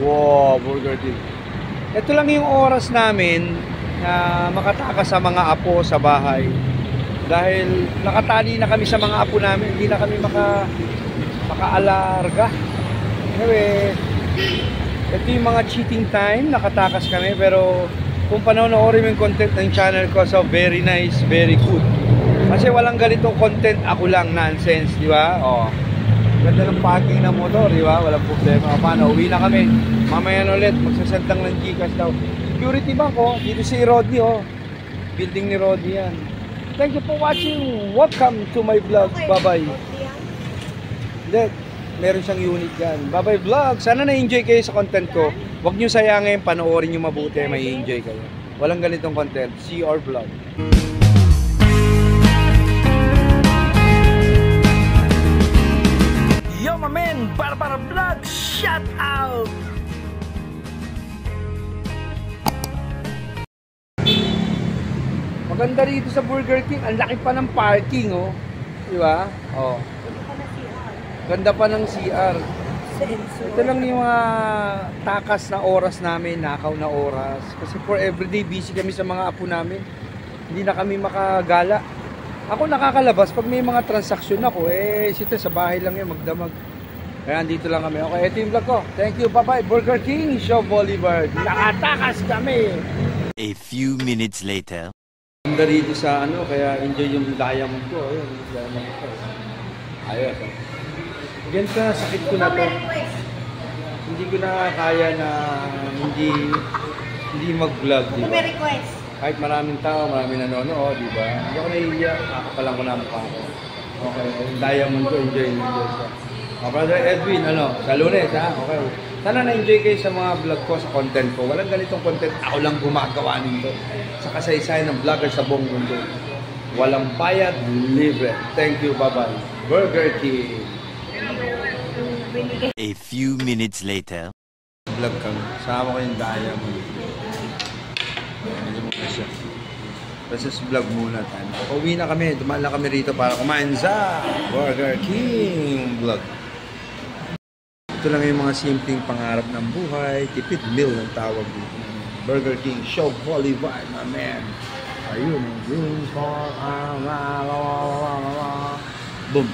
Wow, Burger King. Ito lang yung oras namin na makatakas sa mga apo sa bahay. Dahil nakatali na kami sa mga apo namin, hindi na kami makaalarga. Anyway, ito yung mga cheating time, nakatakas kami. Pero kung panonoorin mo yung content ng channel ko, so very nice, very good. Kasi walang ganitong content, ako lang, nonsense, di ba? Oh. Ganda ng parking ng motor, di ba? Walang problema. Paano? Uwi na kami. Mamaya na ulit, magsasentang ng Gcash daw. Security bank, oh. Dito si Rodney, oh. Building ni Rodney yan. Thank you for watching. Welcome to my vlog. Bye-bye. Hindi, meron siyang unit yan. Bye-bye vlog. Sana na-enjoy kayo sa content ko. Huwag nyo sayangin, panoorin nyo mabuti. May enjoy kayo. Walang ganitong content. See our vlog. Yo, my man! Para vlog! Shout out! Maganda rito sa Burger King. Ang laki pa ng parking, oh. Di ba? Oh. Ganda pa ng CR. Ito lang yung mga takas na oras namin, nakaw na oras. Kasi for everyday busy kami sa mga apo namin. Hindi na kami makagala. Ako nakakalabas pag may mga transaksyon ako, sito sa bahay lang yun, magdamag. Kaya andito lang kami. Okay, ito yung vlog ko. Thank you, bye-bye. Burger King, Show Boulevard. Nakatakas kami. A few minutes later. Ganda rito sa ano, kaya enjoy yung diamond ko. Ayun, diamond ko. Ayos. Ganito na, sakit ko na to. Hindi ko na kaya na hindi mag-vlog, di ba? Kahit maraming tao, maraming nanonood, di ba? Hindi ako nahihiya, kakapalang ko na mukha ko. Okay, yung diamond ko, enjoy siya. Brother Edwin, sa Lunes, ha? Okay. Sana na-enjoy kayo sa mga vlog ko, sa content ko. Walang ganitong content, ako lang gumagawa nito. Sa kasaysayan ng vlogger sa buong mundo. Walang bayad, libre. Thank you, bye-bye. Burger King. A few minutes later. Vlog kami. Sama ko yung diamond. Tapos vlog muna tayo. Pauwi na kami. Dumaan lang kami rito para kumain sa Burger King vlog. Ito lang yung mga simpleng pangarap ng buhay. Tipid meal ng tawag dito. Burger King Show Boulevard, my man. Ayun. Boom.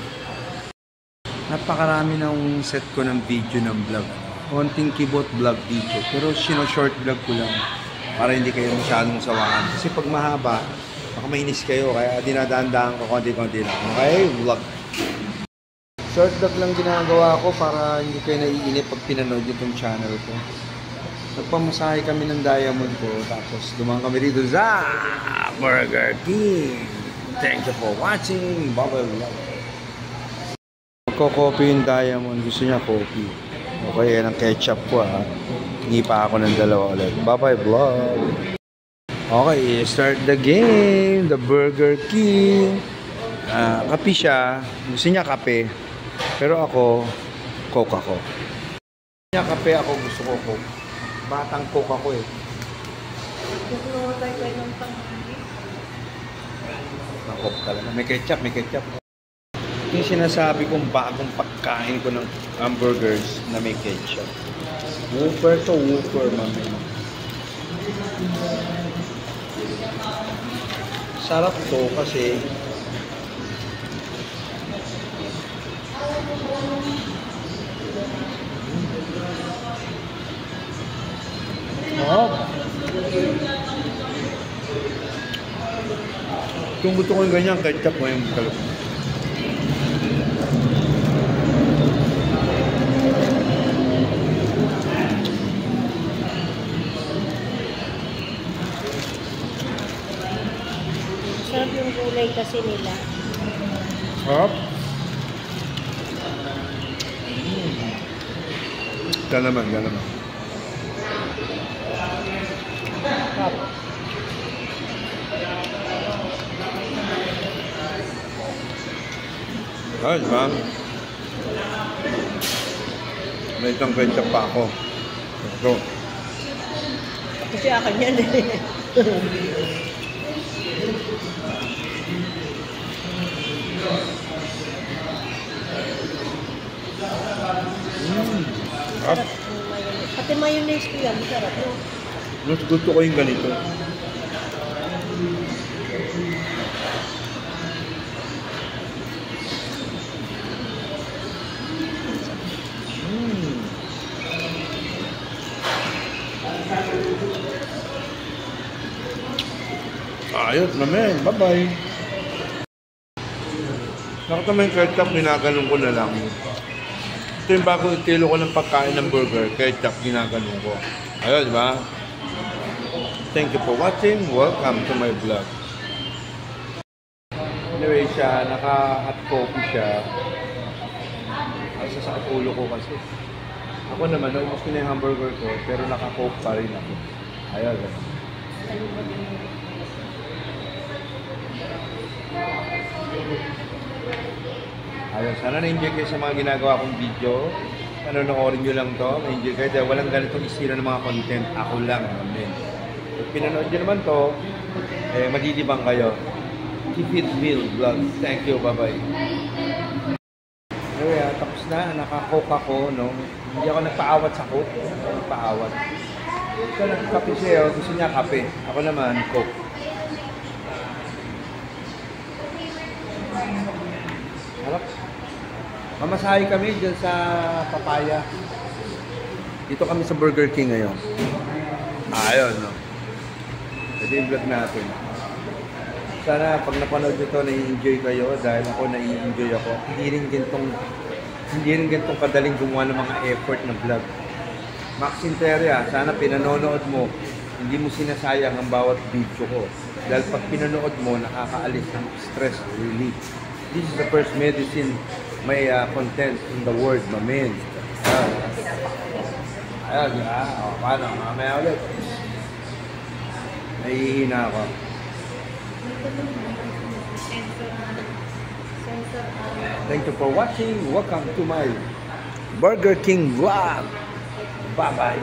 Napakarami ng set ko ng video ng vlog. Konting kibot vlog video. Pero short vlog ko lang. Para hindi kayo masyadong sawaan. Kasi pag mahaba, baka mainis kayo. Kaya dinadaan-daan ko konti-konti lang. Okay? Vlog. Short vlog lang ginagawa ko para hindi kayo naiinip pag pinanood itong channel ko. Nagpamasahe kami ng diamond ko. Tapos dumaan kami rito sa Burger King. Thank you for watching. Bye-bye vlog. Magko-copy yung diamond. Gusto niya copy. Okay, yan ang ketchup ko ha. Hingi pa ako ng dalawa ulit. Bye-bye vlog. Okay, start the game. The Burger King. Kape siya. Gusto niya kape. Pero ako, Coke ako. Gusto niya kape, ako gusto ko Coke. Batang Coke ako eh. Coke talaga. May ketchup, may ketchup. Yung sinasabi kong bagong pagkain ko ng hamburgers na may ketchup. Whopper to Whopper, mami. Sarap to kasi kung gusto ko yung ganyan, ketchup mo yung kalap. Sarap yung gulay kasi nila. Sarap? Ganaman. Sarap. Ayun, ma'am. May itong ketchup pa ako. Ito. Kasi akin yan eh. Pati mayonnaise ko yan, masarap, no? Mas gusto ko yung ganito. Ayos naman. Bye-bye. Nakita mo yung ketchup, ginaganong ko na lang. Ito yung bago itilo ko ng pagkain ng burger, ketchup, ginaganong ko. Ayun, di ba? Thank you for watching. Welcome to my vlog. Anyway, siya, naka-hot coffee siya. Ay, sasakit ulo ko kasi. Ako naman, naubos ko na yung hamburger ko, pero naka-coke pa rin ako. Ayun. Ayun, sana na-enjoy kayo sa mga ginagawa kong video. Panonoodin nyo lang to, na-enjoy kayo dahil walang ganitong estilo ng mga content. Ako lang, amen. Kung pinanood nyo naman to, madidibang kayo. Keep it real, vlog. Thank you, bye-bye. Anyway, tapos na, naka-coke ako, no? Hindi ako nagpaawat sa coke. Nagpaawat. Ito, nagkape siya, gusto niya kape. Ako naman, coke. Harap. Mamasahe kami dyan sa Papaya. Dito kami sa Burger King ngayon. Ayun, no? Ito yung vlog natin. Sana pag napanood nyo ito, nai-enjoy kayo dahil ako nai-enjoy ako. Hindi rin gantong kadaling gumawa ng mga effort na vlog. Max Interia, sana pinanonood mo, hindi mo sinasayang ang bawat video ko. Dahil pag pinanood mo, nakakaalis ng stress relief. This is the first medicine may content in the world, mamen. Ayun, o, paano? Mamaya ulit. Nahihina ako. Thank you for watching. Welcome to my Burger King vlog. Bye-bye.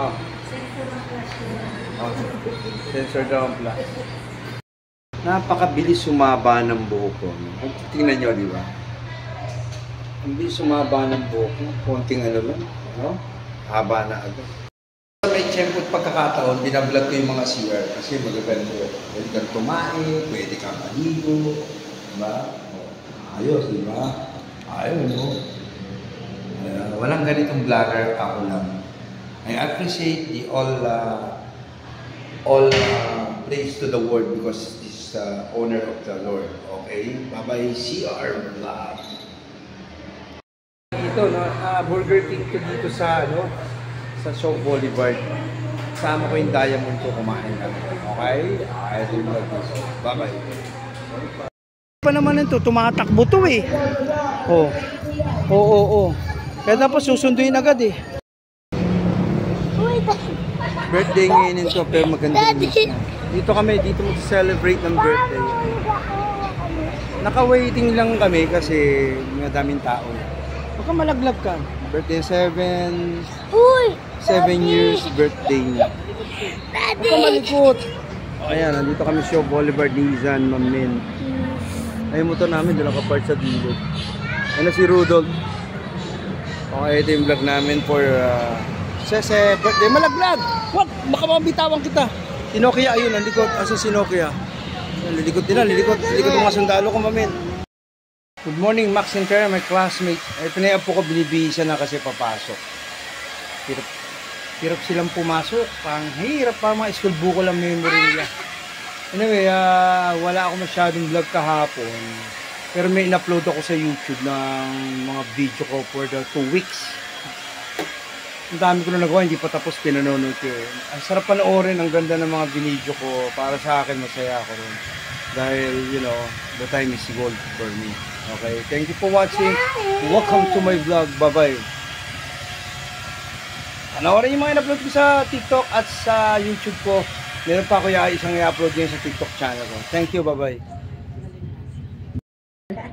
Oh. Sensor down plus. Napakabilis sumaba ng buhok ko. Tingnan nyo, di ba? Ang bilis sumaba ng buhok ko. Konting ano lang. No? Haba na agad. May tiyempo at pagkakataon, binablog ko yung mga CR kasi magaganda. Pwede kang tumae, pwede kang maligo. Diba? Ayos, di ba? Ayos, no? Walang ganitong vlogger, ako lang. I appreciate the all praise to the world because honor of the Lord. Okay? Bye-bye, CR Vlog. Ito, no, Burger King to dito sa, sa Shaw Boulevard. Sama ko yung Diamond ko, kumain kami. Okay? Ito yung vlog dito. Bye-bye. Pa naman ito, tumatakbo to eh. Oh. Oo. Kaya dapat susunduin agad eh. Birthday ngayon ito, pero maganda yung dito kami, dito mag-celebrate ng birthday. Naka-waiting lang kami kasi madaming tao. Baka malaglag ka. Birthday 7 years birthday niya. Baka malikot. Ayan, nandito kami sa Boulevard Nissan, Mamin. Ay, motor namin, doon nakapart sa dulo. Ayan na si Rudolph. Okay, ito yung vlog namin for Sese birthday. Malaglag! What? Baka mabitawan kita. Si Nokia, ayun, ang likod. Asa si Nokia? Lilikod din na, lilikod ng mga sundalo ko, mamin. Good morning, Max Interia, my classmate. Ito na yung po ko, binibihisa na kasi papasok. Hirap silang pumasok. Pang hirap pa mga school buko lang memory nila. Anyway, wala ako masyadong vlog kahapon. Pero may in-upload ako sa YouTube ng mga video ko for the 2 weeks. Ang dami ko na nagawa, hindi pa tapos, pinanonood ko. Ang sarap panoorin, ang ganda ng mga binidyo ko. Para sa akin, masaya ako rin. Dahil, the time is gold for me. Okay, thank you for watching. Welcome to my vlog. Bye-bye. Panoorin yung mga in-upload ko sa TikTok at sa YouTube ko. Meron pa ako isang i-upload din sa TikTok channel ko. Thank you, bye-bye.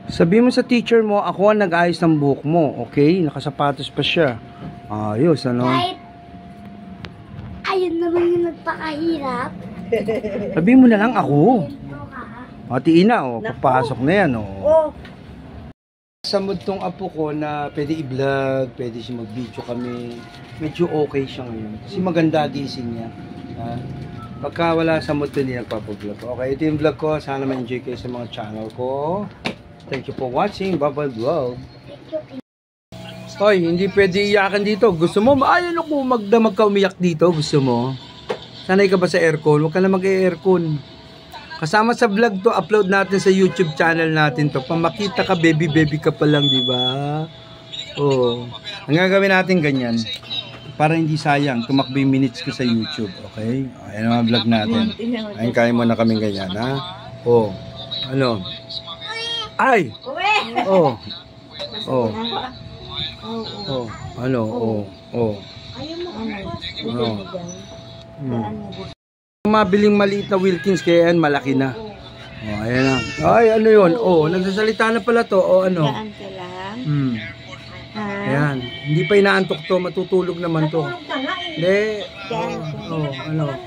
Sabi mo sa teacher mo, ako ang nag-ayos ng buhok mo. Okay, nakasapatos pa siya. Ayos, ano? Kahit ayun naman yung nagpakahirap. Sabi mo na lang ako. Ati ina, papasok na yan, Oh, Sa mood tong apo ko na pwede i-vlog, pwede siya mag-video kami. Medyo okay siya ngayon. Kasi maganda gising niya. Pagka wala sa mood, hindi nagpapag-vlog. Okay, ito yung vlog ko. Sana ma-enjoy kayo sa mga channel ko. Thank you for watching. Bye-bye vlog. Hoy, hindi pwede iyakan dito. Gusto mo? Ay, ano ko magdamag ka umiyak dito? Gusto mo? Sanay ka ba sa aircon? Huwag ka na mag-aircon. Kasama sa vlog to, upload natin sa YouTube channel natin to. Pamakita ka, baby ka pa lang, di ba? Oh. Ang gagawin natin ganyan. Para hindi sayang, tumakbo yung minutes ko sa YouTube. Okay? Ayan ang mga vlog natin. Ayun, kain muna kaming ganyan, ha? Oh. Ano? Ay! Oh. Oh. Oh. Ano? Oh. Oh. Oh. Mabiling maliit na Wilkins kaya yan malaki na. Oh, ayan na. Ay, ano yun? Oh, nagsasalita na pala to. Oh, ano? Gaan ka lang. Ayan. Hindi pa inaantok to. Matutulog naman to. Hindi. Oh, ano?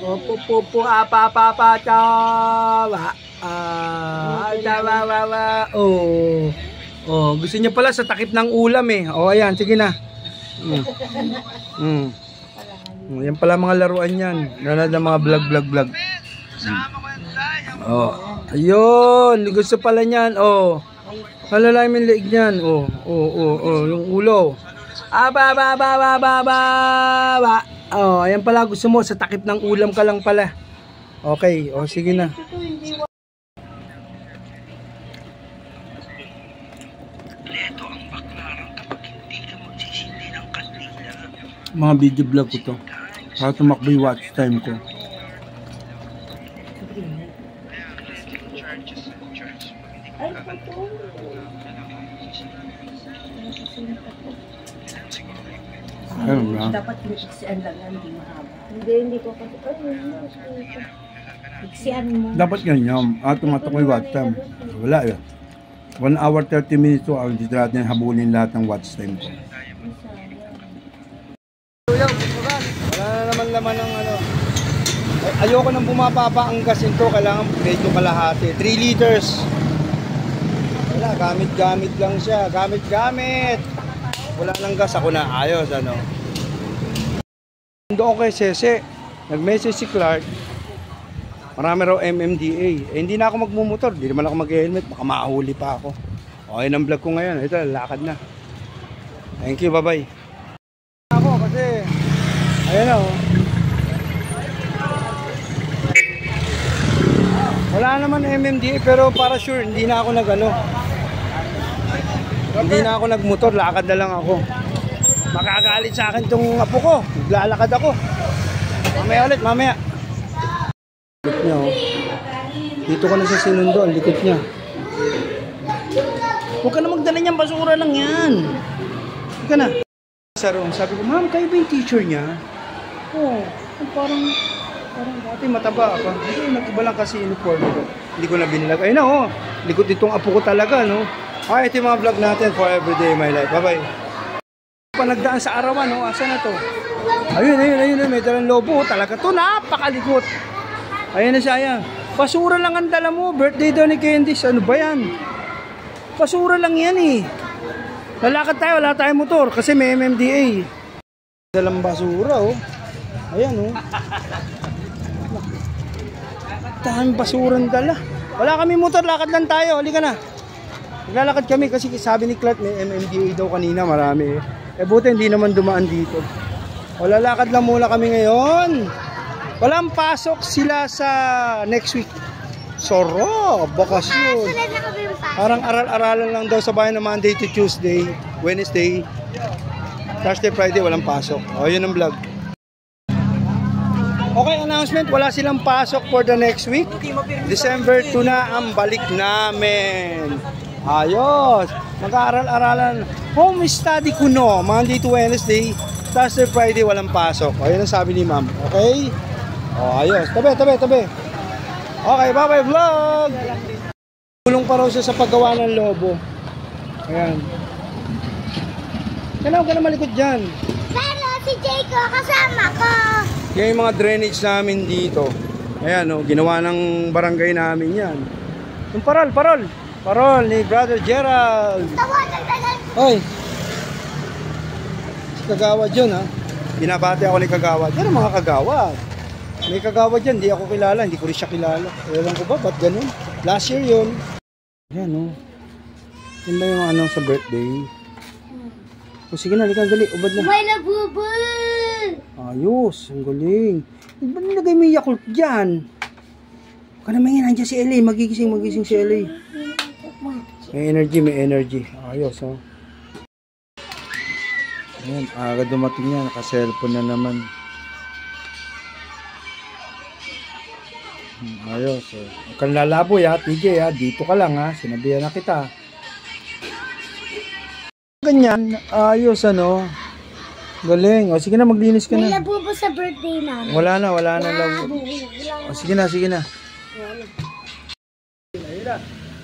Oh, pupupu, apa, tawa. Tawa. Oh. Oh, gusto niya pala sa takip ng ulam eh. Oh, ayan. Sige na. Yan pala mga laruan yan. Nanonood ng mga vlog. Oh. Ayun. Gusto pala niyan. Oh. Halalamin liig niyan. Oh. Yung ulo. Ba. Oh, ayan pala gusto mo. Sa takip ng ulam ka lang pala. Okay. Oh, sige na. Mga video vlog ko to. Para tumakbo yung watch time ko. Ayun na. Dapat yung iksian lang yan, hindi mahaba. Hindi ko kasi. Iksian mo. Dapat ganyan. Tumatak yung watch time. Wala yun. 1 hour 30 minutes to. Dito natin habulin lahat ng watch time ko. Wala na naman laman ng ano. Ayoko nang bumababa ang gas nito. Kailangan medyo kalahati. 3 liters. Wala, gamit lang siya. Gamit. Wala nang gas. Ako na. Ayos, ano. Doon kay Sese. Nag-message si Clark. Marami raw MMDA. Hindi na ako magmumotor. Hindi naman ako mag-helmet. Baka mahuli pa ako. Okay ng vlog ko ngayon. Ito, lakad na. Thank you, bye-bye. Ako kasi ayan o. Wala naman MMDA pero para sure hindi na ako hindi na ako nagmotor, lakad na lang ako. Makagalit sa akin tong apo ko. Naglalakad ako. Mamaya. Likod niya oh. Dito ko na sa sinundo, ang likod niya. Huwag ka na magdala niyang basura lang yan. Huwag ka na. Sa room, sabi ko, ma'am, kayo ba yung teacher niya? Oo, parang dati mataba pa. Hindi, nag-iba lang kasi uniform ko. Hindi ko na binilag. Ayun na, oh. Likod itong apo ko talaga, no? Okay, ito yung mga vlog natin for everyday in my life. Bye-bye. Panagdaan sa arawan, no? Asa na to? Ayun. May dalang lobo. Talaga to, napakalikot. Ayun na siya, ayan. Basura lang ang dala mo. Birthday daw ni Candice. Ano ba yan? Basura lang yan, eh. Lalakad tayo, wala tayong motor kasi may MMDA. Dalang basura, oh. Ayan, oh. Daming basurang dala. Wala kami motor, lakad lang tayo. Halika na. Naglalakad kami kasi sabi ni Clark may MMDA daw kanina, marami. Buti hindi naman dumaan dito. Wala, lakad lang muna kami ngayon. Walang pasok sila sa next week. Soro, bakasyon. Parang aral-aralan lang daw sa bahay na Monday to Tuesday, Wednesday, Thursday, Friday, walang pasok. O, yun ang vlog. Okay, announcement, wala silang pasok for the next week. December 2 na ang balik namin. Ayos. Mag-aaral-aralan. Home study kuno, Monday to Wednesday, Thursday, Friday, walang pasok. O, yun ang sabi ni ma'am. Okay? O, ayos. Tabi. Okay, bye-bye vlog! Tulong pa raw siya sa paggawa ng lobo. Ayan. Huwag ka na malikot dyan. Pero si Jayco kasama ko. Yan yung mga drainage namin dito. Ayan, oh, ginawa ng barangay namin yan. Yung parol. Parol ni Brother Gerald. Hoy. Si Kagawad yun ha. Binabati ako ni Kagawad. Yan ang mga Kagawad. May Kagawad dyan, hindi ako kilala. Hindi ko rin siya kilala. Ewan ko ba, ba't ganun? Last year yun. Yan o. Yan ba yung ano sa birthday? O sige na, halika, dali. Ubad na. May labubo! Ayos, ang galing. Ba't nilagay mo yung Yakult dyan? Huwag ka naman yan, nandiyan si LA. Magigising si LA. May energy. Ayos, oh. Ayan, agad dumating yan. Naka-cellphone na naman. Ayos, oh. Huwag kang lalaboy, ha, TJ, ha. Dito ka lang, ha. Sinabihan na kita. Ganyan, ayos, ano. Galing. O, sige na, maglinis ka May na. labubo sa birthday namin. Wala na labo. O, sige na. Ayun na.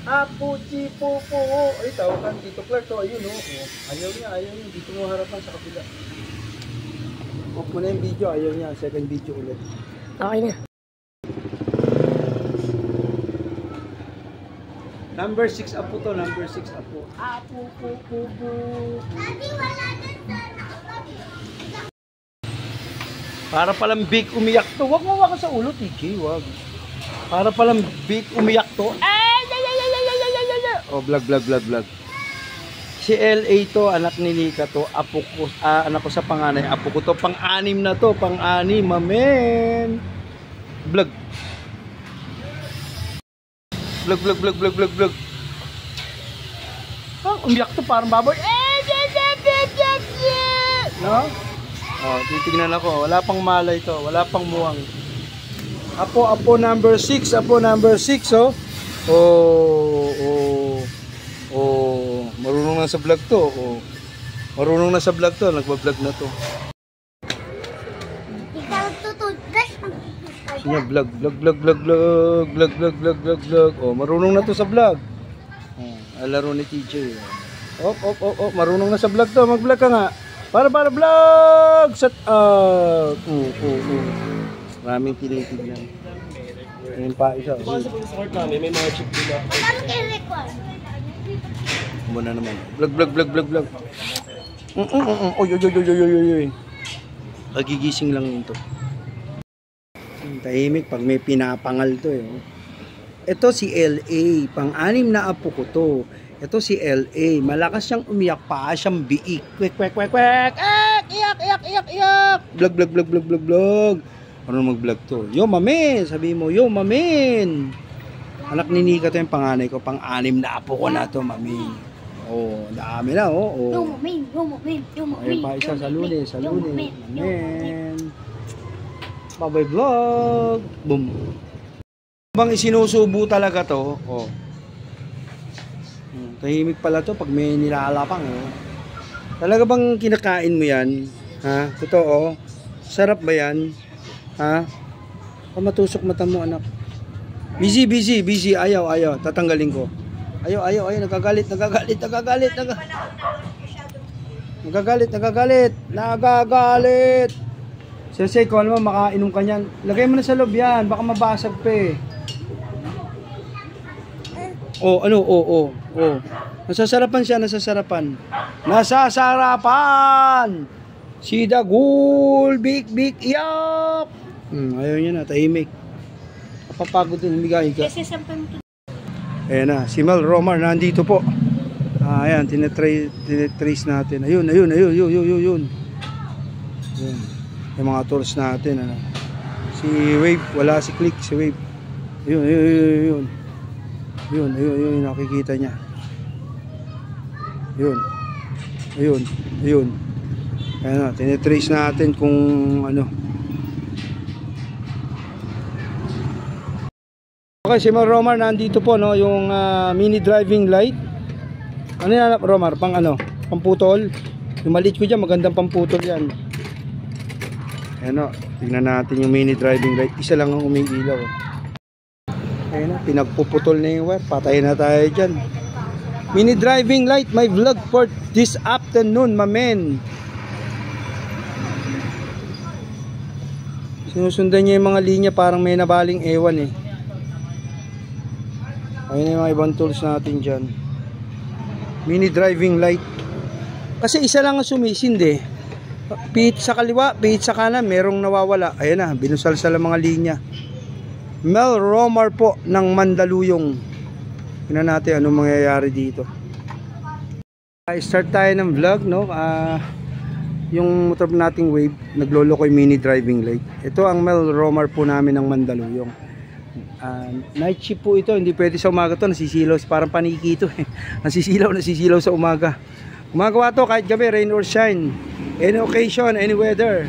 Apuchi po. Ay, tawagan dito, Clark. O, ayun, o. Ayaw niya. Dito mo harapan sa kapila. Off mo na yung video. Ayaw niya. Second video ulit. Okay na. Number 6 apo to. Number 6 apo. Apo. Daddy, wala na sa Para palang big umiyak to. Wag mo ka sa ulo, TJ. Wag. Para palang big umiyak to. Oh, vlog. Si LA to, anak ni Nika to. Apo ko, anak ko sa panganay. Apo ko to. Pang-anim na to. Pang-anim, mamen. Vlog. Oh, umiyak to. Parang baboy. No? Oh, titignan ako. Wala pang malay to. Wala pang muwang. Apo number 6. Oh. Marunong na sa vlog to. Nagba-vlog na to. Ikaw tutudgas. Siya vlog. Oh, marunong na to sa vlog. Oh, laro ni TJ. Oh. Marunong na sa vlog to. Mag-vlog ka nga. Para vlog. Set up. Maraming tinitignan. Ayun pa isa. May mga chip din ako. Alam kayo record. Muna naman. Vlog. Oy. Kagigising lang yun to. Tahimik pag may pinapangal to eh. Ito si LA, pang-anim na apo ko to. Ito si LA, malakas siyang umiyak pa, siyang biik. Kwek. Iyak. Vlog. Ano mag-vlog to? Yo mamen, sabi mo, yo mamen. Anak ni Nika to yung panganay ko, pang-anim na apo ko na to, mamen. Oh, dami na, oh. Yo mamen. Ayun pa isa sa lunes. Mamen. Babay vlog. Boom. Bang isinusubo talaga to, oh. Tahimik pala to pag may nilalapang, oh. Talaga bang kinakain mo yan? Ha? Totoo? Sarap ba yan? Ha? Matusok mata mo, anak. Busy. Ayaw. Tatanggalin ko. Ayaw. Nagagalit. Sensei, kung alam mo, makainom ka niyan. Lagay mo na sa loob yan. Baka mabasag pa eh. Oh. Nasasarapan siya. Si Dagul, big iyak. Ayaw niya na, tahimik. Kapapagod din, humigay ka. Ayan na, si Mel Romar nandito po. Ayan, tinetrace natin. Ayun. Ayan. Yung mga tools natin. Ano. Si Wave, wala si Click, si Wave. Ayun. Yun, nakikita niya. Ayun. Ayan na, tinetrace natin kung ano. Okay, si Mel Romar nandito po, no, yung mini driving light. Ano yan, Romar? Pang putol? Yung maliit ko dyan, magandang pamputol yan. Ayan o, tingnan natin yung mini driving light. Isa lang ang umiilaw. Ayan o, pinagpuputol na yung wire. Patay na tayo dyan. Mini driving light, my vlog for this afternoon, mamen. Sinusundan niya yung mga linya, parang may nabaling ewan eh. Ayun yung mga ibang tools natin dyan. Mini driving light. Kasi isa lang ang sumisindi. Pihit sa kaliwa, pihit sa kanan, merong nawawala. Ayan na, binusal-sal ang mga linya. Mel Romar po ng Mandaluyong. Tingnan natin anong mangyayari dito. Start tayo ng vlog, no? Yung motor nating Wave, naglolo ko yung mini driving light. Ito ang Mel Romar po namin ng Mandaluyong. Night shift po ito, hindi pwede sa umaga to, nasisilaw, parang paniki ito eh. Nasisilaw sa umaga. Gumagawa to kahit gabi, rain or shine, any occasion, any weather,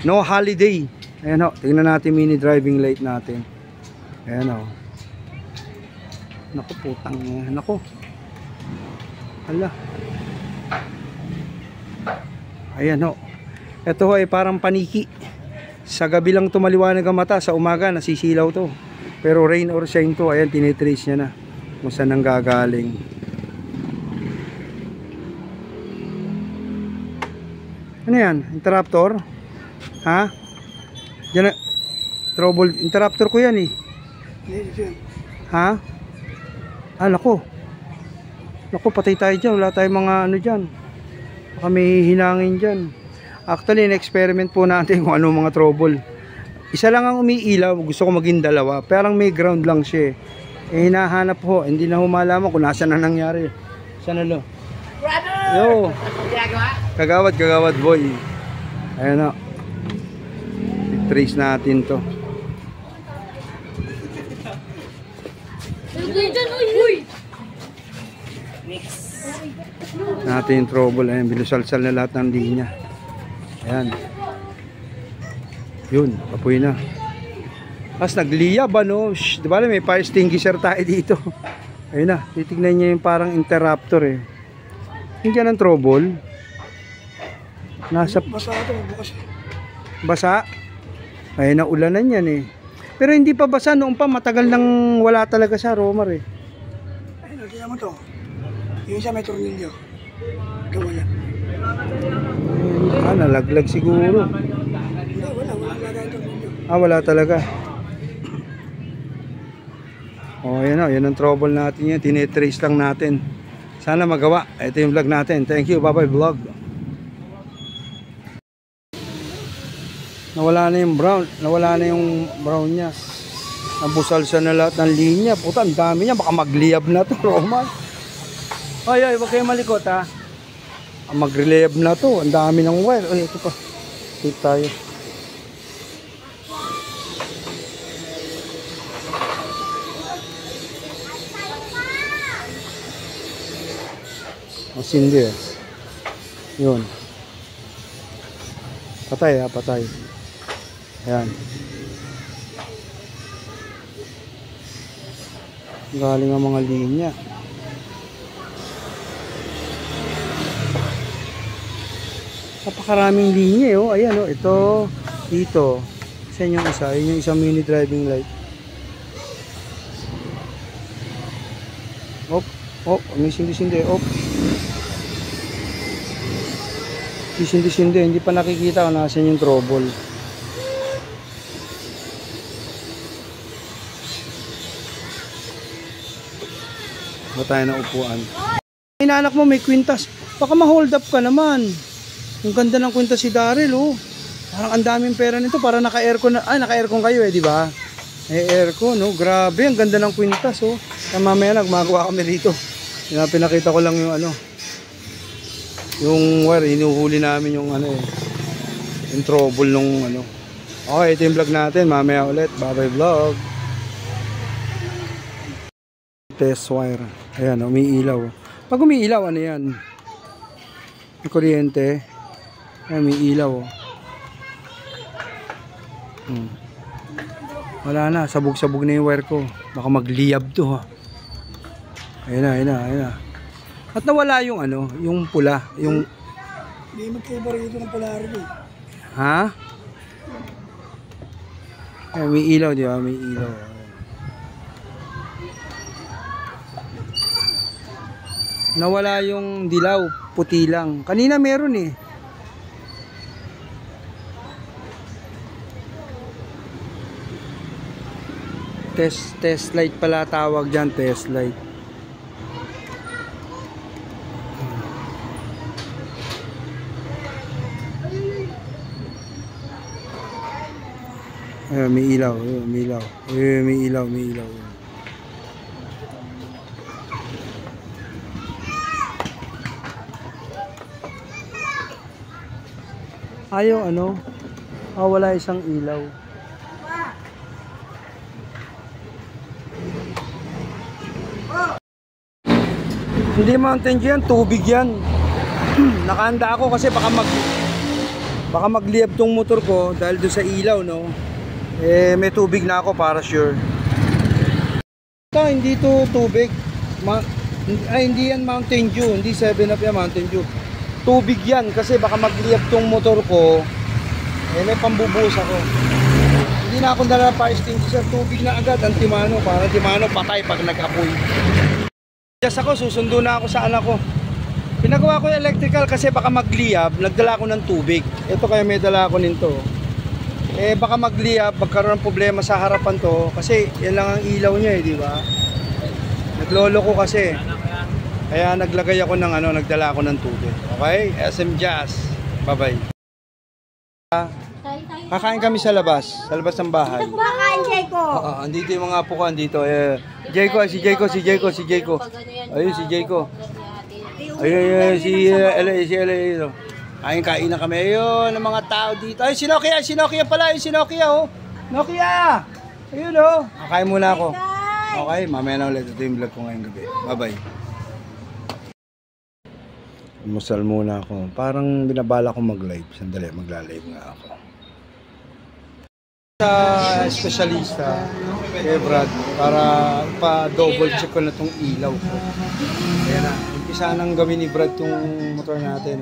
no holiday. Ayan o, tingnan natin mini driving light natin. Ayan o. Naku, putang, naku. Hala. Ayan o. Ito ay parang paniki. Sa gabi lang tumaliwanag ang mata, sa umaga nasisilaw to. Pero rain or shine to, ayan, tinitrace niya na kung saan nang gagaling. Ano yan? Interruptor? Ha? Diyan na. Trouble. Interruptor ko yan eh. Ha? Naku. Naku, patay tayo dyan. Wala tayong mga ano dyan. Baka may hinangin dyan. Actually, in-experiment po natin kung ano mga trouble. Isa lang ang umiilaw. Gusto ko maging dalawa. Parang may ground lang siya eh. Hinahanap ko. Hindi na humalaman kung nasa na nangyari. Saan na lo? Yo. Kagawad boy. Ayan o. I-trace natin to. Natin yung trouble. Ayan, binusalsal na lahat ng linya. Ayan. Yun, apoy na. Tapos nagliyab ano. Diba may fire extinguisher tayo dito. Ayun na, titignan niya yung parang interruptor eh. Hindi yan ang trouble. Nasa basa. Ay naulanan yan eh. Pero hindi pa basa noon pa, matagal nang wala talaga sa Romar eh. Ay, nakita mo to. Yung isa may tornilyo. Ito wala. Nalaglag siguro. Wala tayong tornilyo. Wala talaga. Yan o, yan ang trouble natin yan. Tinitrace lang natin. Sana magawa. Ito yung vlog natin. Thank you, bye-bye vlog. Nawala na yung brown. Nawala na yung brown niya. Nabusal sa na lahat ng linya. Puta, ang dami niya. Baka magliyab na to, Roman. Ay, wag kayo malikot ha. Magliyab na to. Ang dami ng wire. Ay, ito pa. Ito tayo. Masindi eh. Yun. Patay ha, patay. Ayan. Galing ang mga linya. Napakaraming linya eh. Oh. Ayan oh. Ito. Dito. Isa yung isa. Yun yung isang mini driving light. Op. Oh. May sindi-sindi. Op. Sindi-sindi. Hindi pa nakikita kung nasan yung trouble. Ba tayo na upuan. Inaanak mo may kwintas. Baka ma-hold up ka naman. Ang ganda ng kwintas si Daryl oh. Parang ang daming pera nito para naka-aircon na. Ay, naka-aircon kayo eh, di ba? Aircon, no? Grabe, ang ganda ng kwintas oh. Kaya mamaya nagmagawa kami dito. Pinakita ko lang yung ano. Yung wire, inuhuli namin yung ano eh. Yung trouble nung ano. Okay, ito yung vlog natin. Mamaya ulit. Bye-bye vlog. Test wire. Ayan, umiilaw. Pag umiilaw, ano yan? May kuryente. Ayan, umiilaw. Wala na, sabog-sabog na yung wire ko. Baka magliyab to ha. Ayan na. At nawala yung ano, yung pula. Yung... Hindi magkaiba rito ng polarity. Ha? Ayan, umiilaw, di ba? Umiilaw. Nawala yung dilaw, puti lang. Kanina meron eh. Test light pala tawag dyan, test light. May ilaw, may ilaw. May ilaw, may ilaw. Ayaw ano? Wala isang ilaw. Hindi Mountain Dew yan, tubig yan. Nakahanda ako kasi baka magliyab tong motor ko dahil doon sa ilaw, no. May tubig na ako para sure. Ito, hindi to tubig. Hindi yan Mountain Dew, hindi 7up yan Mountain Dew. Tubig yan kasi baka magliyab tong motor ko. May pambubuhos ako. Hindi na akong dala fire extinguisher, tubig na agad, antimano, para antimano patay pag nag-apoy. Just ako, susundo na ako sa anak ko. Pinagawa ko yung electrical kasi baka magliyab, nagdala ko ng tubig. Ito kaya may dala ko nito. Baka magliyab, magkaroon ng problema sa harapan to kasi yan lang ang ilaw niya di ba? Naglolo ko kasi. Kaya naglagay ako ng nagdala ako ng tubig. Okay? SM Jazz. Bye-bye. Kakain kami sa labas ng bahay. Kumakain, Jayco. Andito yung mga apo ko, andito. Jayco. Ayun si Jayco. Ayun si Ella. Kain na kami. Ayun, ang mga tao dito. Ay, si Nokia pala. Ay, si Nokia, oh. Nokia! Ayun, oh. Kakain muna ako. Okay, mamaya na ulit. Ito yung vlog ko ngayong gabi. Bye-bye. Musal muna ako. Parang binabala ko mag-live. Sandali, magla-live nga ako. Sa espesyalista, kay Brad, para pa-double check ko na itong ilaw ko. Ayan na. Umpisa nang gawin ni Brad itong motor natin.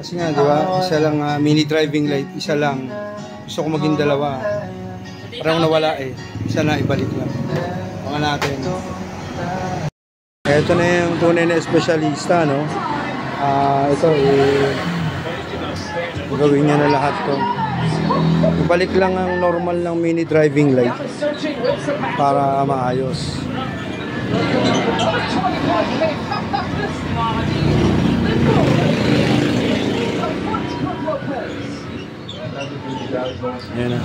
Kasi nga, di ba? Isa lang mini driving light. Isa lang. Gusto ko maging dalawa. Parang nawala Isa na, ibalik lang. Mga natin. Ito na yung tunay na espesyalista, no? Ito, gawin niya na lahat to. Ibalik lang ang normal ng mini driving light para maayos. Ayan na.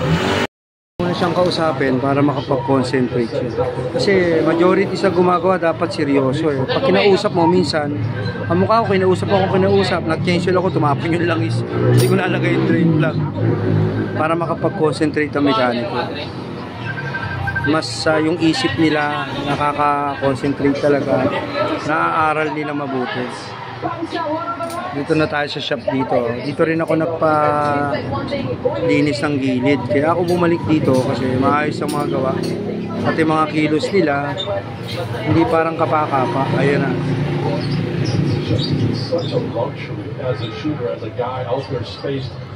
Muna siyang kausapin para makapag-concentrate siya. Kasi majority sa gumagawa dapat seryoso Pag kinausap mo minsan, ang mukha ko kinausap, nag-cancel ako, tumapon yung langis. Hindi ko nalagay yung drain plug. Para makapag-concentrate ang mekaniko. Mas yung isip nila nakaka-concentrate talaga. Naaaral nila mabuti. Dito na tayo sa shop dito. Dito rin ako nagpa-linis ng gilid. Kaya ako bumalik dito kasi maayos ang mga gawa. Pati mga kilos nila, hindi parang kapa-kapa. Ayan na.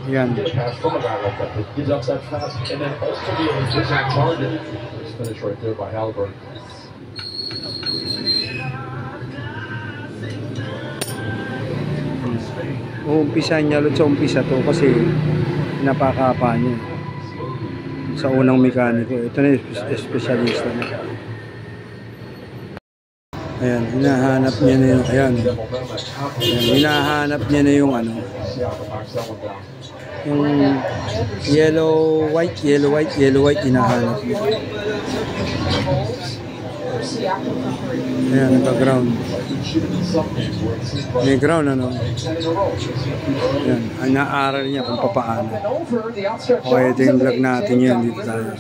Yan. Umpisa niya ulit sa umpisa to kasi napakapa niya sa unang mekaniko. Ito na yung espesyalista niya. Ayan, hinahanap niya na yung hinahanap niya na yung yung yellow white hinahanap niya. Ayan, nagka-ground. May ground Ayan, naaral niya kung papaano. Okay, ito yung vlog natin yan. Dito tayo.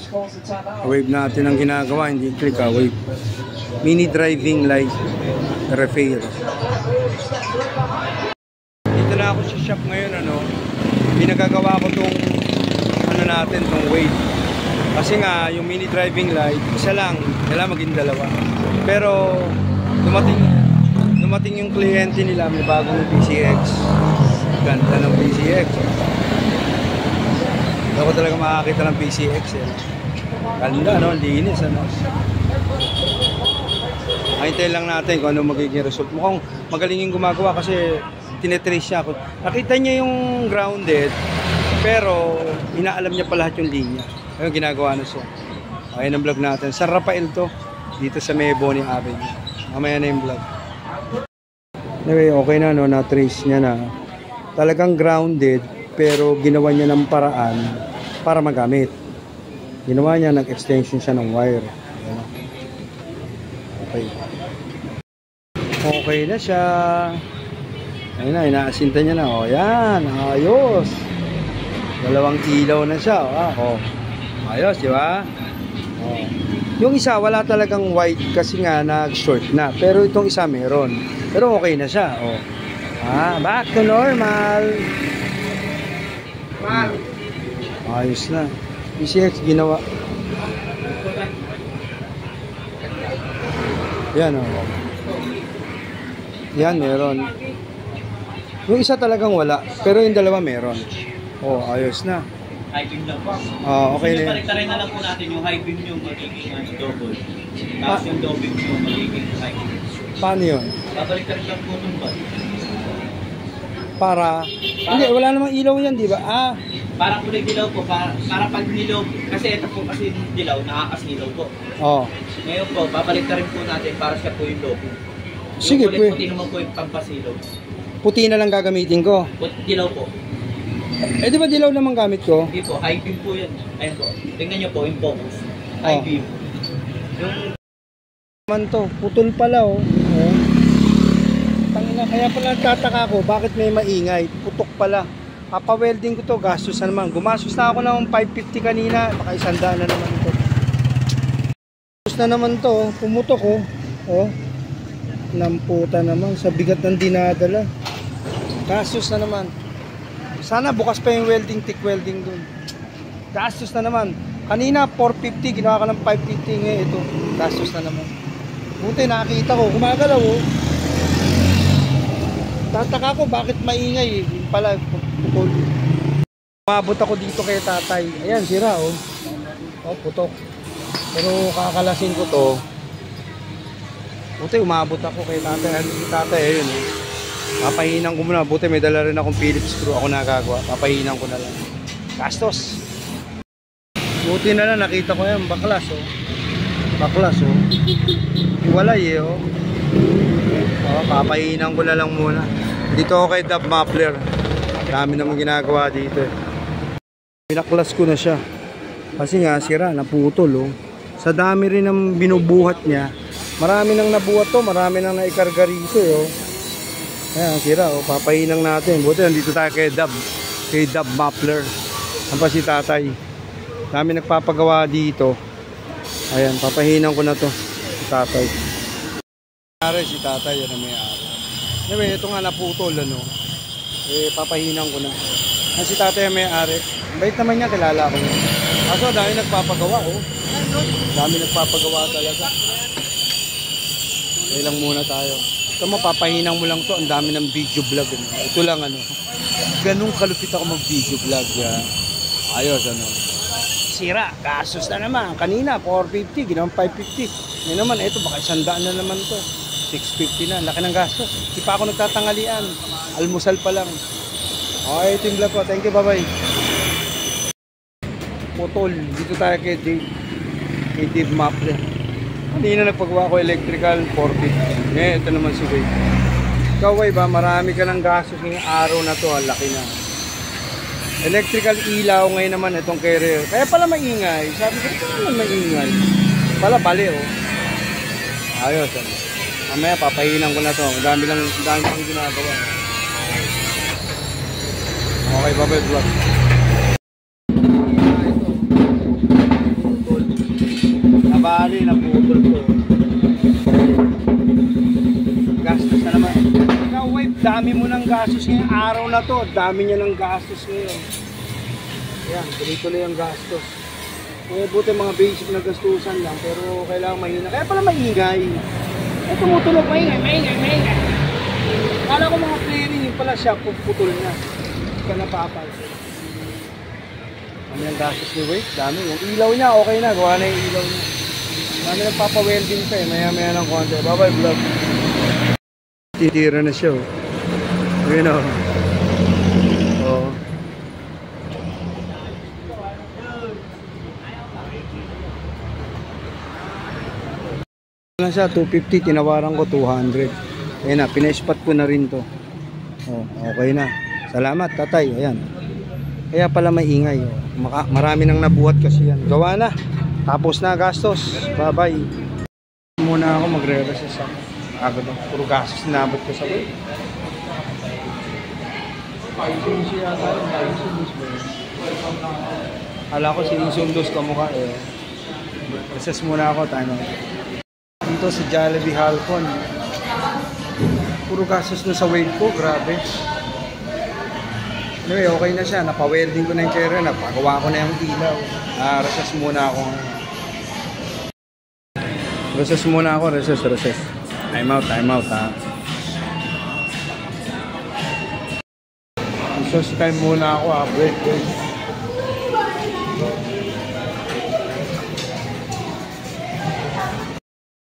Wave natin ang ginagawa, hindi click wave. Mini driving light repair. Dito na ako sa shop ngayon, pinagagawa ko tong natin, tong wave. Kasi nga, yung mini driving light, isa lang, kailangan maging dalawa. Pero, dumating yung kliyente nila, may bagong PCX. Ganda ng PCX. Hindi ako talaga makakita ng PCX. Ganda, linis, Hintayin lang natin kung ano magiging result. Mukhang magaling yung gumagawa kasi tinetrace niya ako. Nakita niya yung grounded, pero inaalam niya pa lahat yung linya. Ayun, ginagawa na siya. Okay ng vlog natin. San Rafael to. Dito sa May Bonnie Avenue. Mamaya na yung vlog. Anyway, okay na, no? Na-trace niya na. Talagang grounded, pero ginawa niya ng paraan para magamit. Ginawa niya, nag-extension siya ng wire. Ayan. Okay. Okay na siya. Ayun na, inaasinta niya na. O, yan. Ayos. Dalawang ilaw na siya. Oh. Ayos, di ba? Oh. Yung isa, wala talagang white kasi nga nag-short na. Pero itong isa meron. Pero okay na siya. Oh. Back to normal. Ayos na. PCX ginawa. Yan, oh. Yan, meron. Yung isa talagang wala, pero yung dalawa meron. Oh, ayos na. High beam lang po. Okay na yan. Parektarin na lang po natin yung high beam yung magiging double. Tapos yung low beam yung magiging high beam. Paano yun? Pabaliktarin lang po itong ba? Para? Hindi, wala namang ilaw yan, di ba? Para kulay dilaw po, para pag nilaw, kasi ito po kasi dilaw, nakakasilaw po. Oh. Ngayon po, babaliktarin po natin para siya po yung low beam. Sige, yung kulay puti naman po yung pampasilaw. Puti na lang gagamitin ko. Dilaw po. Eh, di ba dilaw naman gamit ko? Hindi po, high beam po yan. Ayun po, tingnan nyo po yung focus. High beam. Yung Man to, putol pala, oh. Tangina, kaya pala nagtataka ko, bakit may maingay? Putok pala. Papa-welding ko to, gastos na naman. Gumastos na ako ng 550 kanina, baka 100 na naman ito. Gastos na naman to, pumutok, oh. Oh. Namputa naman, sa bigat ng dinadala. Gastos na naman. Sana bukas pa yung welding, thick welding dun. Gastos na naman. Kanina 450, ginawa ka ng 550 ngayon. Ito, gastos na naman. Buti nakakita ko, gumagalaw, oh. Tataka ko bakit maingay, yung pala putol. Umabot ako dito kay tatay. Ayan, sira, oh. Oh, putok. Pero kakalasin ko to. Buti umabot ako kay tatay. Tatay, ayun, eh. Papahinan ko muna. Buti may dala rin akong Phillips screw. Ako nagagawa. Papahinan ko na lang. Gastos. Buti na lang nakita ko yan. Baklas, oh. Baklas, oh. Iwalay, eh, oh. Papahinan ko na lang muna. Dito ako kay Dab Muffler. Dami naman ginagawa dito, eh. Pinaklas ko na siya. Kasi nga, sira. Naputol, oh. Sa dami rin ng binubuhat niya. Marami nang nabuhat to, marami nang naikarga rito, oh. Ayan, sira, oh. Papahinang natin. Buti, nandito tayo kay Dab. Kay Dab Muffler. Ang pa si tatay. Dami nagpapagawa dito. Ayan, papahinang ko na to. Si tatay. Si tatay, yan ang may-ari. Anyway, ito nga naputol, ano. Papahinang ko na. Si tatay ang may-ari. Bait naman niya, kilala ko niya. Kaso, dami nagpapagawa, oh. Dami nagpapagawa talaga. Okay lang muna tayo. Ito mo, papahinang mo lang to. Ang dami ng video vlog. Ano. Ito lang, ano. Ganun kalupit ako mag-video vlog. Ayos, ano. Sira, gastos na naman. Kanina, 450. Ginawang 550. Ngayon naman, ito, baka 100 na naman to. 650 na. Laki ng gastos. Di pa ako nagtatangalian. Almusal pa lang. Okay, ito yung vlog ko. Thank you, bye-bye. Putol. Dito tayo kay Dave. Kay Dave Muffler. Kanina nagpagawa ko electrical 450. Ito naman si Wade. Ikaw, Wade, ba? Marami ka ng gastos ngayong araw na to. Laki na. Electrical ilaw ngayon naman itong carrier. Kaya pala maingay. Sabi ko, ito naman maingay. Pala bali, oh. Ayos, ano. Mamaya papahinan ko na to. Dami pang ginagawa. Okay, bye-bye vlog. Nabali, naputol to. Gastos na naman. Ikaw, wife, dami mo ng gastos ngayong araw na to. Dami niya ng gastos ngayon. Ayan, tuloy-tuloy ang gastos. Buti mga basic na gastusan lang, pero kailangan mahina. Kaya pala maingay. Tumutulog, maingay. Kala ko mga clearing, yung pala siya, putol na. Hindi ka napapansin. Dami ang gastos ni Wade, dami. Yung ilaw niya, okay na, gawa na yung ilaw niya. Dami nagpapa-welding ka, maya-maya ng konti. Bye-bye vlog. Titira na siya, oh. Yun, oh. Oh. na siya, 250, tinawaran ko 200. Ayan na, pina-spot ko na rin to. Oh, okay na. Salamat, tatay. Ayan. Kaya pala maingay. Oh. Marami nang nabuhat kasi yan. Gawa na. Tapos na gastos. Bye-bye. Muna ako magre-recess ako. Agad ako. Puro gastos sinabot ko sa way. Hala ko sinusundos ka mukha eh. Recess muna ako. Tayo na. Dito sa Jollibee Halcon. Puro gastos na sa wave ko, grabe. Anyway, okay na siya. Napa-welding ko na yung chair, napagawa ko na yung ilaw. Recess muna ako. Recess muna ako, recess. Time out ha. Recess time muna ako ha, break.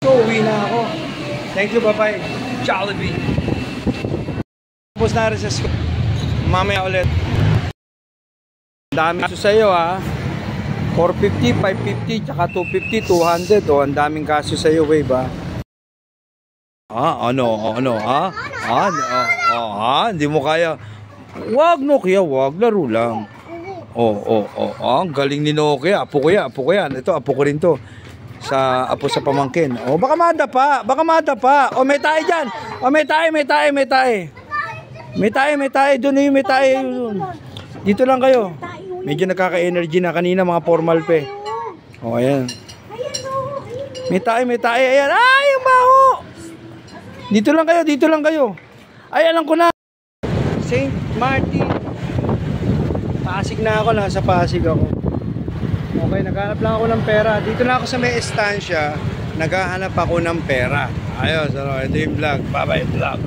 So, uwi na ako. Thank you, bye-bye. Jollibee. Tapos na recess ko. Mamaya ulit. Dami kaso sa'yo ha. 450, 550, tsaka 250, 200. O, ang daming kaso sa'yo, wave ha. Hindi mo kaya. Wag, Nokia, wag. Laro lang. Ang galing ni Nokia. Apo ko yan. Ito, apo ko rin to. Apo sa pamangkin. O, baka madapa. O, may tayo dyan. O, may tayo. May tayo. Doon yung may tayo. Dito lang kayo. Medyo nakaka-energy na. Kanina mga formal pa. O, ayan. May tayo. Ayan. Ay, yung baho. Dito lang kayo. Ay, alam ko na. St. Martin. Pasig na ako. Nasa Pasig ako. Okay, naghahanap lang ako ng pera. Dito na ako sa may estansya. Naghahanap ako ng pera. Ayos, ito yung vlog. Bye-bye vlog.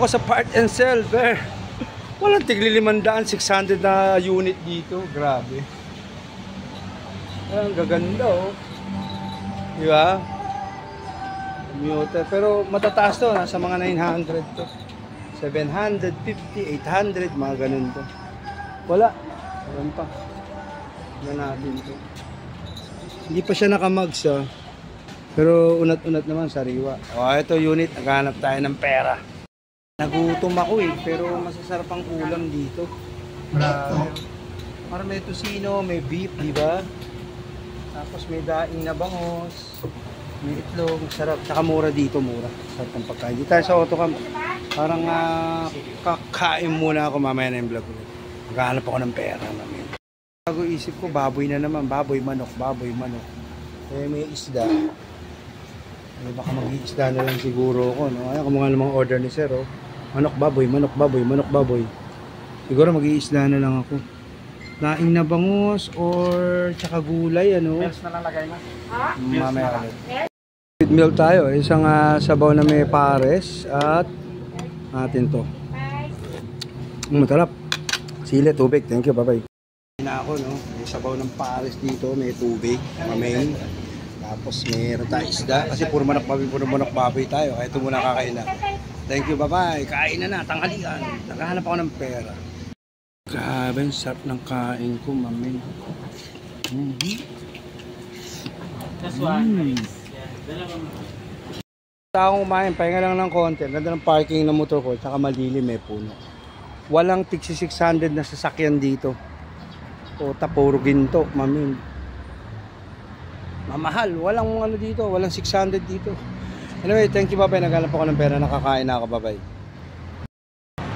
Ako sa part and sell, walang tigli 500, 600 na unit dito. Grabe. Ang gaganda oh. Diba? Commuter. Pero matataas to. Nasa mga 900 to. 750, 800, mga ganun to. Wala. Alam pa. Tignan natin to. Hindi pa siya nakamags ah. Pero unat-unat naman sariwa. O ito unit. Naghanap tayo ng pera. Nagutom ako eh, pero masasarap ang ulam dito. Para may tusino, may beef, di ba? Tapos may daing na bangos, may itlog, sarap. Tsaka mura dito, mura. Sarap ng pagkain. Dito tayo sa Autocam. Parang kakain muna ako, mamaya na yung vlog ko. Maghahanap ako ng pera namin. Bago isip ko, baboy na naman. Baboy, manok. Eh, may isda. Eh, baka mag-iisda na lang siguro ako. No? Ayan, kumukha namang order ni Sir. Oh. Manok baboy. Siguro mag-iisda na lang ako. Daing na bangus or tsaka gulay, ano? Meals na lang lagay mo. Mamaya ulit. With meal tayo. Isang sabaw na may pares at natin to. Matalap. Sili, tubig. Thank you. Bye-bye. Na ako, no? May sabaw ng pares dito. May tubig. Mamay. Tapos meron tayo isda. Kasi puro manok baboy tayo. Kaya ito muna kakain na. Thank you, bye-bye. Kain na, tanghalian. Naghahanap ako ng pera. Grabe, ang sarap ng kain ko, mami. Taong kumain, pahinga lang ng konti. Ganda ng parking ng motor ko, tsaka malilim, may puno. Walang tigsi 600 na sasakyan dito. O puro ginto, mami. Mamahal, walang ano dito, walang 600 dito. Anyway, thank you, bye-bye. Naghanap ako ng pera, nakakain na ako, bye-bye.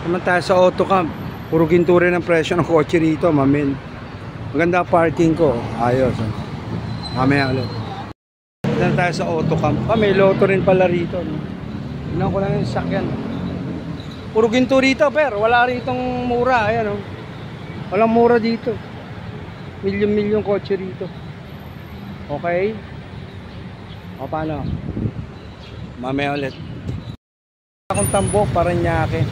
Naman tayo sa Autocam. Puro ginto rin ang presyo ng kotse rito, mamin. Maganda parking ko. Ayos. Mamaya ulit. Naman tayo sa Autocam. May loto rin pala rito. No? Tignan ko lang yung sakyan. Puro ginto rito, pero wala ritong mura. Ayan, oh. Walang mura dito. Milyon-milyon kotse rito. Okay? O, paano? Mamaya ulit. Akong Tambok, Paranaque.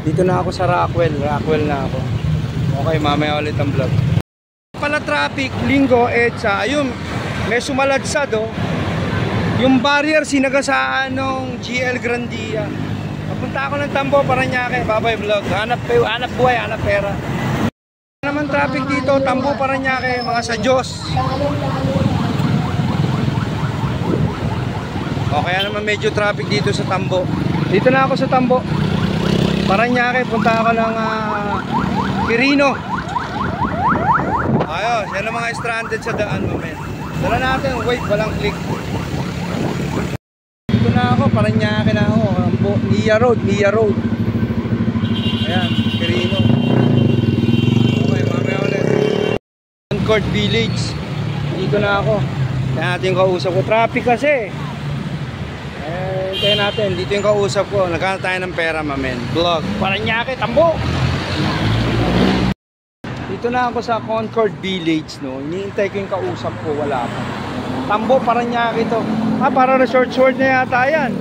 Dito na ako sa Rockwell na ako. Okay, mamaya ulit ang vlog. Pala traffic, linggo, EDSA. Ayun, may sumaladsad oh. Yung barrier sinagasaan ng GL Grandia. Papunta ako ng Tambok, Paranaque. Bye-bye vlog. Hanap buhay, hanap pera. Naman traffic dito, Tambok, Paranaque. Mga sa Diyos. O kaya naman medyo traffic dito sa Tambo. Dito na ako sa Tambo. Paranaque, punta ako ng Quirino. Ayos, yan ang mga stranded sa daan, mamen. Dala natin, wait, walang click. Dito na ako, Paranaque na ako. Mia Road. Ayan, Quirino. Okay, mamaya ulit. Concord Village. Dito na ako. Kaya natin yung kausap ko. Traffic kasi. Hintayin natin. Dito yung kausap ko. Nagkano tayo ng pera, mamen. Vlog. Paranaque, Tambo! Dito na ako sa Concord Village, no. Hinihintay ko yung kausap ko. Wala pa. Tambo, Paranaque ito. Para resort na yata yan.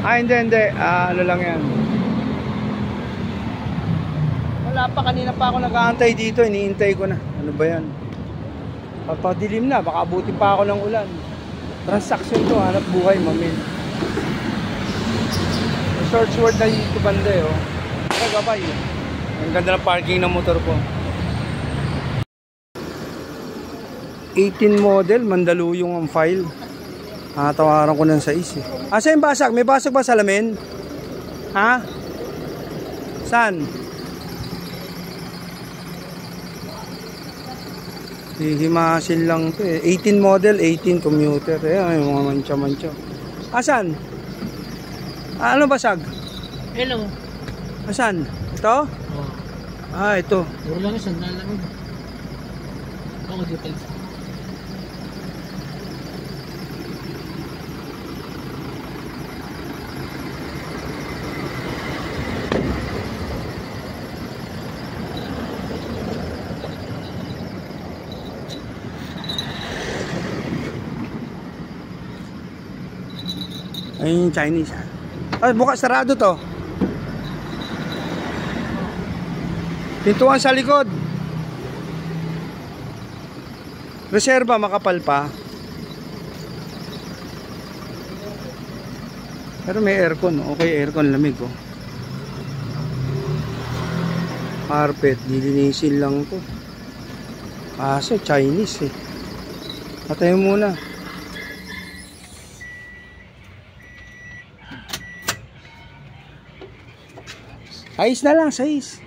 Hindi. Ano lang yan. Wala pa. Kanina pa ako nag-aantay dito. Hinihintay ko na. Ano ba yan? Papadilim na. Baka abutin pa ako ng ulan. Transaction to. Hanap buhay, mamen. Resort na dito banda, oh. Gabay. Ang ganda ng parking ng motor ko. 18 model, Mandaluyong ang file. Tawaran ko ng 6 eh. Asa yung basag? May basag ba sa salamin? Ha? Saan? Hihimasin lang to eh. 18 model, 18 commuter. May mga mancha-mancha. Asan? Ano basag? Hello. Asan? Ito? Oh. Ito. Puro lang yung sandal lang. Ako dito. Ayun yung Chinese. Bukas sarado to. Pintuan sa likod. Reserba, makapal pa. Pero may aircon. Okay, aircon, lamig oh. Carpet, dilinisin lang to. Kaso Chinese eh. Patay muna. Ayos na lang, sayis.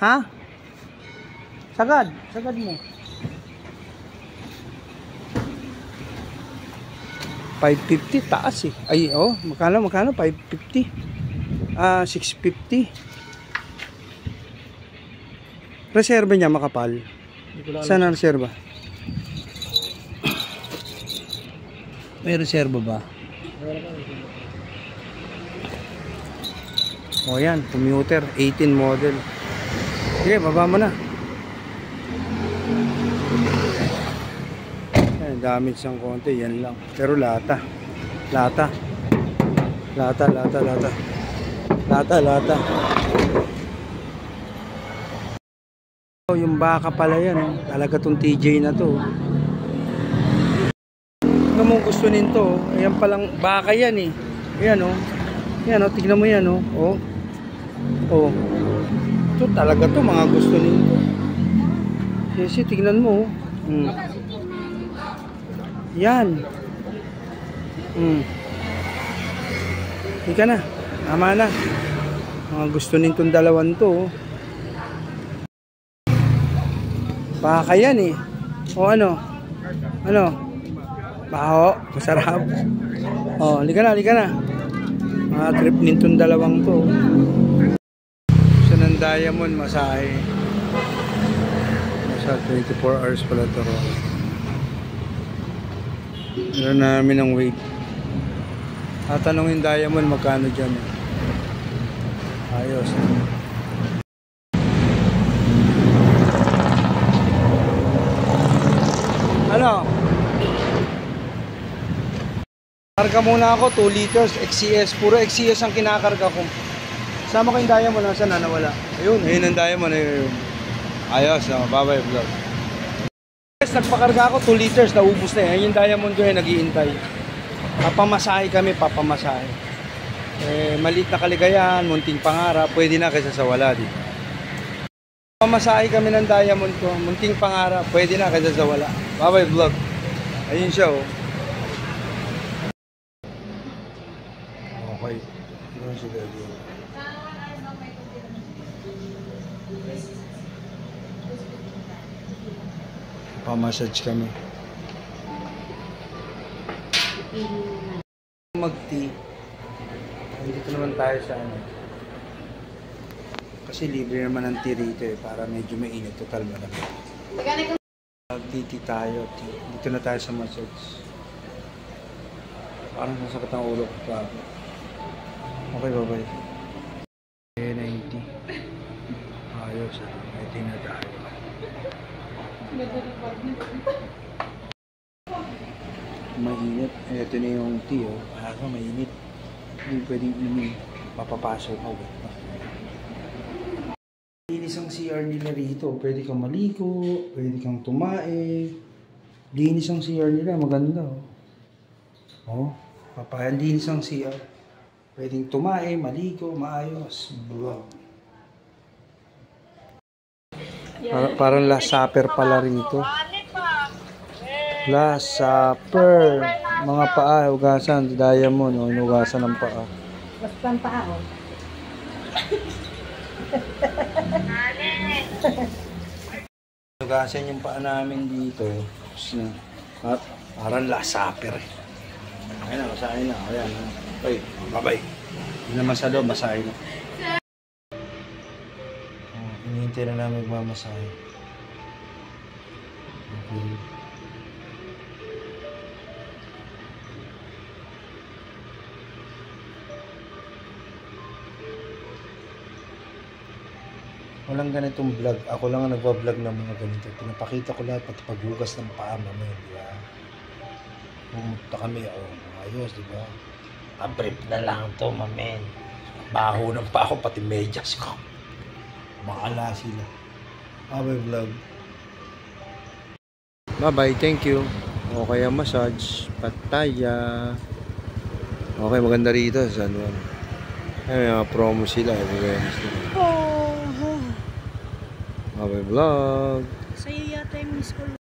Ha? Sagad mo. 550 taas eh. Ay, magkano? 550. 650. Reserva niya makapal. Saan ang reserva? May reserva ba? O yan, commuter, 18 model. Sige, baba mo na. Ayan, damage ng konti, yan lang. Pero lata. Yung baka pala yan, talaga tong TJ na to. Ano mong gusto nito? Ayan palang baka yan eh. Ayan oh. Ayan oh, tignan mo yan oh. Oh. Ito talaga to, mga gusto nito. Kasi tignan mo oh. Yan. Hindi ka na. Tama na. Mga gusto nitong dalawan to oh. Baka yan eh. O ano? Baho. Masarap. O, halika na. Mga trip nitong dalawang to. Sa ng Diamond, masahe. Nasa 24 hours pala to. Meron namin ng weight. Tatanungin Diamond magkano dyan. Ayos. Ano? Karga muna ako, 2 liters, XCS. Puro XCS ang kinakarga ko. Sama ko yung Diamond, nasa na nawala. Ayun ang Diamond. Ayos, bye-bye vlog. Yes, nagpakarga ako, 2 liters, naubos na yung Diamond ko nag-iintay. Papamasahe kami, maliit na kaligayahan, munting pangarap, pwede na kaysa sa wala dito. Papamasahe kami ng Diamond ko, munting pangarap, pwede na kaysa sa wala. Bye-bye vlog. Ayun siya oh. Pa-massage kami. Mag-tea. Dito naman tayo sa ano. Kasi libre naman ang tea rito eh. Para medyo mainit. Total malamig. Mag-tea tayo. Dito na tayo sa massage. Parang nasakit ang ulo ko pa. Okay, bye-bye. 90. Ayos. Ready na tayo. Mainit. Ito na yung tea, oh. Mainit. Hindi pwedeng inumin. Papapasok ako. Linis ang CR nila rito. Pwede kang maligo. Pwede kang tumae. Linis ang CR nila. Maganda, oh. Oh, papayan. Linis ang CR. Pwedeng tumae, maligo, maayos. Wow. Parang last supper pala rito. Last supper. Mga paa, hugasan. Diamond, no? Hugasan ng paa. Basta ang paa, oh. Hugasan yung paa namin dito. Parang last supper. Ayun na, masahin na. Ayan. Okay, bye-bye. Hindi naman sa loob, masahin na. Hinihintay na namin magmamasahe. Okay. Walang ganitong vlog. Ako lang ang nagwa-vlog ng mga ganito. Pinapakita ko lahat pati paghugas ng paa mamaya, di ba? Pumunta kami, ayos, di ba? Brief na lang to, mamen. Baho ng pa ako, pati medyas ko. Maala sila. Bye vlog. Bye-bye, thank you. Okay ang massage. Pattaya. Okay, maganda rito sa San Juan. Ay, may mga promo sila. Bye-bye vlog. Sa'yo yata yung miss ko.